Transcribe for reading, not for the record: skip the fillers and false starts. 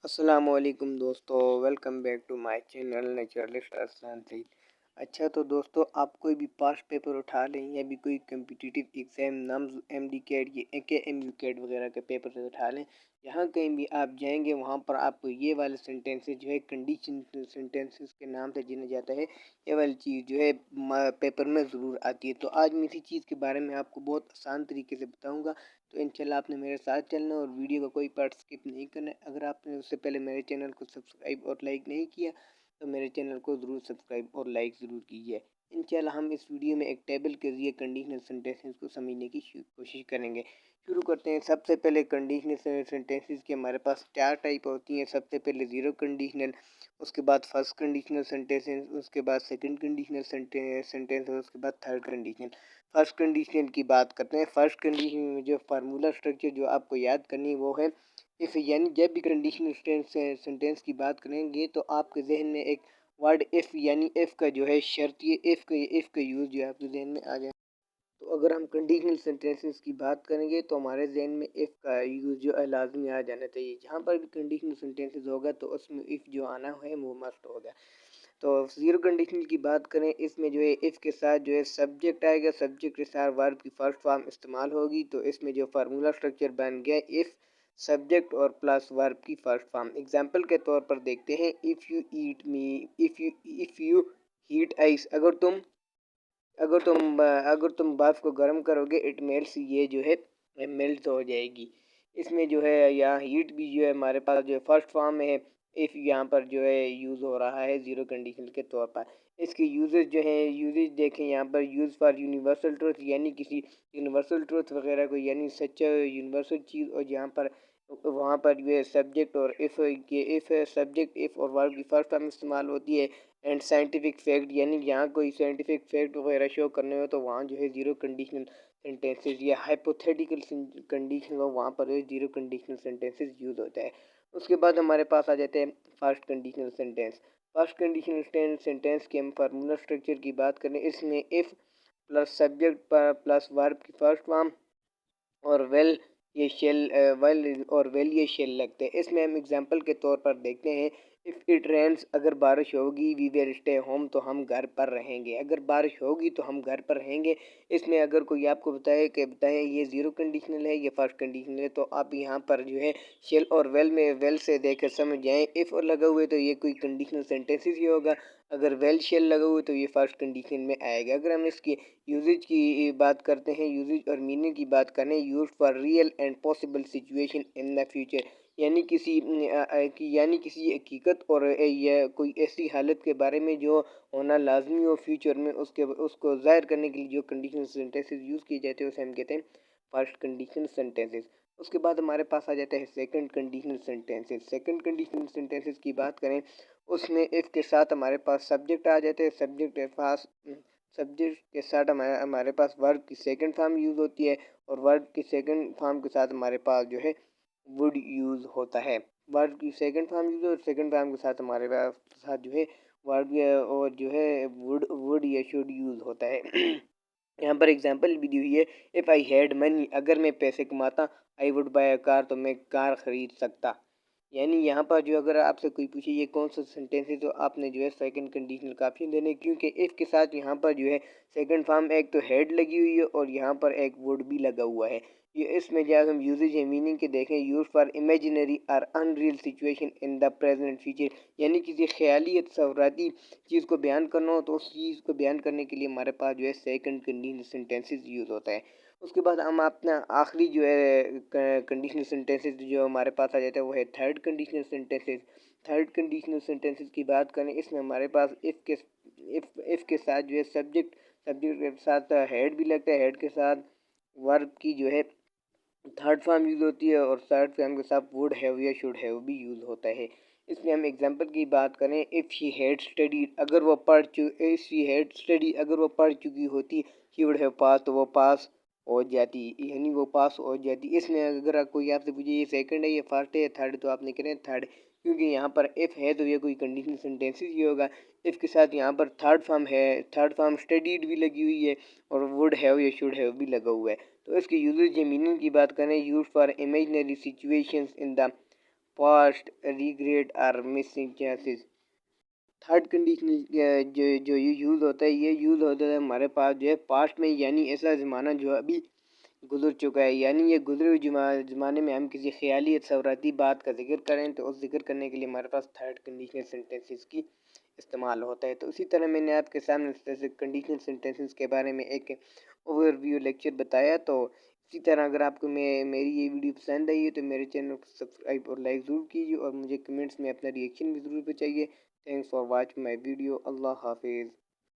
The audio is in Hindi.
अस्सलामुअलैकुम दोस्तों, welcome back to my channel naturalist Arsalan Saeed. अच्छा तो दोस्तों, आप कोई भी पास्ट पेपर उठा लें या भी कोई competitive exam NUMS MD CAT ये के एम यू कैट वगैरह के पेपर उठा लें, यहाँ कहीं भी आप जाएंगे वहाँ पर आपको ये वाले सेंटेंसेस जो है कंडीशन सेंटेंसेस के नाम से जाना जाता है, ये वाली चीज़ जो है पेपर में ज़रूर आती है। तो आज मैं इसी चीज़ के बारे में आपको बहुत आसान तरीके से बताऊँगा। तो इंशाल्लाह आपने मेरे साथ चलना और वीडियो का कोई पार्ट स्किप नहीं करना है। अगर आपने उससे पहले मेरे चैनल को सब्सक्राइब और लाइक नहीं किया तो मेरे चैनल को ज़रूर सब्सक्राइब और लाइक ज़रूर कीजिए। इंशाल्लाह हम इस वीडियो में एक टेबल के जरिए कंडीशनल सेंटेंसेस को समझने की कोशिश करेंगे। शुरू करते हैं। सबसे पहले कंडीशनल सेंटेंसेस की हमारे पास चार टाइप होती हैं। सबसे पहले ज़ीरो कंडीशनल, उसके बाद फर्स्ट कंडीशनल सेंटेंसेस, उसके बाद सेकंड कंडीशनल सेंटेंस और उसके बाद थर्ड कंडीशनल। फर्स्ट कंडीशनल की बात करते हैं। फर्स्ट कंडीशन में जो फार्मूला स्ट्रक्चर जो आपको याद करनी है वो है इफ़, यानी जब भी कंडीशनल सेंटेंस की बात करेंगे तो आपके जहन में एक वर्ड इफ़ यानी इफ़ का जो है शर्त ये इफ़ का यूज़ जो है आपके जहन में आ जाए। तो अगर हम कंडीशनल सेंटेंसेस की बात करेंगे तो हमारे जहन में इफ़ का यूज़ जो है लाजमी आ जाना चाहिए। जहाँ पर भी कंडीशनल सेंटेंसेस होगा तो उसमें इफ़ जो आना है वो मस्ट होगा। तो ज़ीरो कंडीशनल की बात करें, इसमें जो है इफ़ के साथ जो है सब्जेक्ट आएगा, सब्जेक्ट के साथ वर्ब की फर्स्ट फॉर्म इस्तेमाल होगी। तो इसमें जो फार्मूला स्ट्रक्चर बन गया इफ़ सब्जेक्ट और प्लस वर्ब की फर्स्ट फॉर्म। एग्जांपल के तौर पर देखते हैं, इफ़ यू हीट आइस, अगर तुम बर्फ़ को गर्म करोगे इट मेल्ट्स, ये जो है मेल्ट हो जाएगी। इसमें जो है यहाँ हीट भी जो है हमारे पास जो है फर्स्ट फॉर्म में है। इफ़ यहाँ पर जो है यूज़ हो रहा है ज़ीरो कंडीशन के तौर पर। इसके यूजेस जो है यूजेस देखें यहाँ पर, यूज़ फॉर यूनिवर्सल ट्रुथ, यानी किसी यूनिवर्सल ट्रुथ वगैरह को, यानी सच्चा यूनिवर्सल चीज़। और यहाँ पर वहाँ पर जो है सब्जेक्ट और इफ़ सब्जेक्ट इफ़ और वर्ब की फर्स्ट फॉर्म इस्तेमाल होती है। एंड साइंटिफिक फैक्ट, यानी यहाँ कोई साइंटिफिक फैक्ट वगैरह शो करने हो तो वहाँ जो है ज़ीरो कंडीशनल सेंटेंसेस या हाइपोथेटिकल कंडीशन हो वहाँ पर ज़ीरो कंडीशनल सेंटेंसेस यूज़ होता है। उसके बाद हमारे पास आ जाते हैं first conditional sentence. First conditional sentence के हम फार्मूला स्ट्रक्चर की बात करें, इसमें इफ़ प्लस सब्जेक्ट पर प्लस वर्ब की फर्स्ट फॉर्म और वेल ये शेल लगते हैं। इसमें हम एग्जांपल के तौर पर देखते हैं, इफ़ इट रेन्स, अगर बारिश होगी, वी विल स्टे होम, तो हम घर पर रहेंगे। अगर बारिश होगी तो हम घर पर रहेंगे। इसमें अगर कोई आपको बताए ये ज़ीरो कंडीशनल है, ये फर्स्ट कंडीशनल है, तो आप यहाँ पर जो है शेल और वेल में वेल से देकर समझ जाएँ। इफ़ और लगा हुए तो ये कोई कंडीशनल सेंटेंसेस ही होगा। अगर वेल शेल लगा हुआ तो ये फर्स्ट कंडीशन में आएगा। अगर हम इसकी यूजेज की बात करते हैं, यूजेज और मीनिंग की बात करें, use for real and possible situation in the future, यानी किसी हकीकत और या कोई ऐसी हालत के बारे में जो होना लाजमी हो फ्यूचर में, उसको जाहिर करने के लिए जो कंडीशनल सेंटेंसेस यूज़ किए जाते हैं उसे हम कहते हैं फर्स्ट कंडीशनल सेंटेंसेस। उसके बाद हमारे पास आ जाता है second conditional sentences. Second conditional sentences की बात करें, उसमें इफ़ के साथ हमारे पास सब्जेक्ट आ जाते हैं। सब्जेक्ट के साथ हमारे पास वर्ब की सेकंड फॉर्म यूज़ होती है और वर्ब की सेकंड फॉर्म के साथ हमारे पास जो है वुड यूज़ होता है। वर्ब की सेकंड फॉर्म यूज़ और सेकंड फॉर्म के साथ हमारे पास साथ जो है वर्ब और जो है वुड या शुड यूज़ होता है। यहाँ पर एग्जांपल भी दी हुई है, इफ़ आई हैड मनी, अगर मैं पैसे कमाता, I would buy a car, तो मैं कार खरीद सकता। यानी यहाँ पर जो अगर आपसे कोई पूछे ये कौन सा सेंटेंस है, तो आपने जो है सेकंड कंडीशनल काफ़ी देने, क्योंकि इफ़ के साथ यहाँ पर जो है सेकंड फॉर्म एक तो हेड लगी हुई है और यहाँ पर एक वुड भी लगा हुआ है। ये इसमें जब हम यूजेज या मीनिंग के देखें, यूज फॉर इमेजिनरी और unreal situation in the present future, यानी किसी ख्याली या तस्वुराती चीज़ को बयान करना हो तो उस चीज़ को बयान करने के लिए हमारे पास जो है सेकंड कंडीशनल सेंटेंसेस यूज़ होता है। उसके बाद हम अपना आखिरी जो है कंडीशनल सेंटेंसेस जो हमारे पास आ जाता है वो है third conditional sentences. Third conditional sentences की बात करें, इसमें हमारे पास इफ़ के साथ जो है सब्जेक्ट के साथ हेड भी लगता है, हेड के साथ वर्ब की जो है थर्ड फॉर्म यूज़ होती है और थर्ड फॉर्म के साथ वुड हैव या शुड हैव भी यूज़ होता है। इसमें हम एग्जांपल की बात करें, इफ़ शी हैड स्टडीड, अगर वो पढ़ चुकी होती, शी वुड हैव पास, तो वो पास हो जाती, यानी वो पास हो जाती। इसमें अगर कोई आपसे पूछे ये सेकंड है या फर्स्ट है या थर्ड, तो आपने करें थर्ड, क्योंकि यहाँ पर इफ़ है तो ये कोई कंडीशनल सेंटेंसेस ही होगा। इफ़ के साथ यहाँ पर थर्ड फॉर्म है, थर्ड फॉर्म स्टडीड भी लगी हुई है और वुड हैव या शुड हैव भी लगा हुआ है। तो इसके यूजेज या मीनिंग की बात करें, use for imaginary situations in the past, regret और मिसिंग चांसेस। थर्ड कंडीशनल जो ये यूज़ होता है, ये यूज़ होता है हमारे पास जो है पास्ट में, यानी ऐसा ज़माना जो अभी गुजर चुका है, यानी ये गुजरे हुए ज़माने में हम किसी ख्याली तसव्वुराती बात का जिक्र करें तो उस जिक्र करने के लिए हमारे पास थर्ड कंडीशनल सेंटेंसेस की इस्तेमाल होता है। तो उसी तरह मैंने आपके सामने कंडीशनल सेंटेंसेस के बारे में एक ओवरव्यू लेक्चर बताया। तो इसी तरह अगर आपको मेरी ये वीडियो पसंद आई है तो मेरे चैनल को सब्सक्राइब और लाइक ज़रूर कीजिए और मुझे कमेंट्स में अपना रिएक्शन भी ज़रूर बताइए। Thanks for watching my video. अल्लाह हाफिज़।